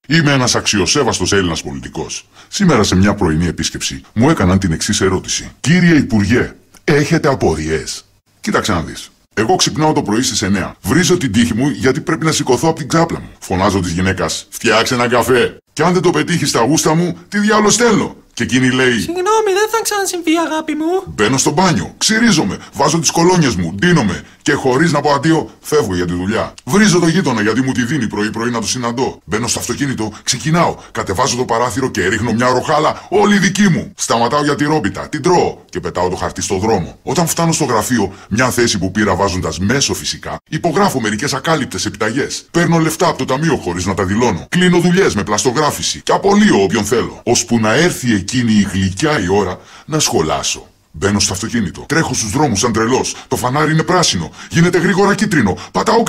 Είμαι ένας αξιοσέβαστος Έλληνας πολιτικός. Σήμερα σε μια πρωινή επίσκεψη μου έκαναν την εξής ερώτηση. Κύριε Υπουργέ, έχετε απορίες? Κοίταξε να δεις. Εγώ ξυπνάω το πρωί στις 9. Βρίζω την τύχη μου γιατί πρέπει να σηκωθώ από την ξάπλα μου. Φωνάζω της γυναίκας, φτιάξε ένα καφέ. Και αν δεν το πετύχει στα γούστα μου, τι διάλογο στέλνω. Και εκείνη λέει: Συγγνώμη, δεν θα ξανασυμβεί, αγάπη μου. Μπαίνω στο μπάνιο, ξυρίζομαι, βάζω τις κολόνιες μου, ντύνομαι και χωρίς να πω αντίο, φεύγω για τη δουλειά. Βρίζω το γείτονα γιατί μου τη δίνει πρωί-πρωί να το συναντώ. Μπαίνω στο αυτοκίνητο, ξεκινάω, κατεβάζω το παράθυρο και ρίχνω μια ροχάλα όλη δική μου. Σταματάω για τη ρόπιτα, την τρώω και πετάω το χαρτί στο δρόμο. Όταν φτάνω στο γραφείο, μια θέση που πήρα βάζοντας μέσο φυσικά, υπογράφω μερικές ακάλυπτες επιταγές. Παίρνω λεφτά από το ταμείο χωρίς να τα δηλώνω. Κλείνω δουλειές με πλαστογράφηση και απολύω όποιον θέλω. Ώσπου να έρθει εκείνη η γλυκιά η ώρα να σχολάσω. Μπαίνω στο αυτοκίνητο, τρέχω στους δρόμους σαν τρελός. Το φανάρι είναι πράσινο, γίνεται γρήγορα κίτρινο. Πατάω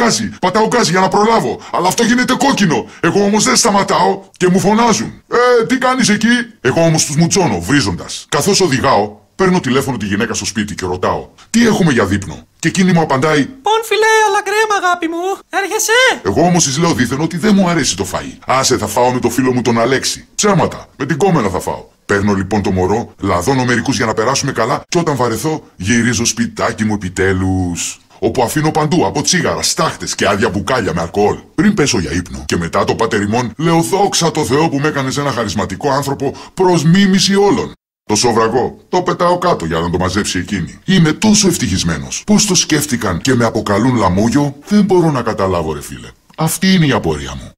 γκάζι για να προλάβω. Αλλά αυτό γίνεται κόκκινο. Εγώ όμως δεν σταματάω και μου φωνάζουν. Τι κάνεις εκεί? Εγώ όμως τους μουτσώνω, βρίζοντας. Καθώς οδηγάω, παίρνω τηλέφωνο τη γυναίκα στο σπίτι και ρωτάω: τι έχουμε για δείπνο? Και εκείνη μου απαντάει: Πον φιλέ, αλλά κρέμα, αγάπη μου. Έρχεσαι? Εγώ όμως της λέω δίθεν ότι δεν μου αρέσει το φαΐ. Άσε, θα φάω με το φίλο μου τον Αλέξη. Ψέματα, με την κόμενα θα φάω. Παίρνω λοιπόν το μωρό, λαδώνω μερικούς για να περάσουμε καλά και όταν βαρεθώ γυρίζω σπιτάκι μου επιτέλους. Όπου αφήνω παντού από τσίγαρα, στάχτες και άδεια μπουκάλια με αλκοόλ. Πριν πέσω για ύπνο και μετά το πατεριμόν, λέω δόξα τω Θεώ που με έκανες ένα χαρισματικό άνθρωπο προς μίμηση όλων. Το σοβραγό το πετάω κάτω για να το μαζέψει εκείνη. Είμαι τόσο ευτυχισμένος. Πώς το σκέφτηκαν και με αποκαλούν λαμόγιο, δεν μπορώ να καταλάβω ρε φίλε. Αυτή είναι η απορία μου.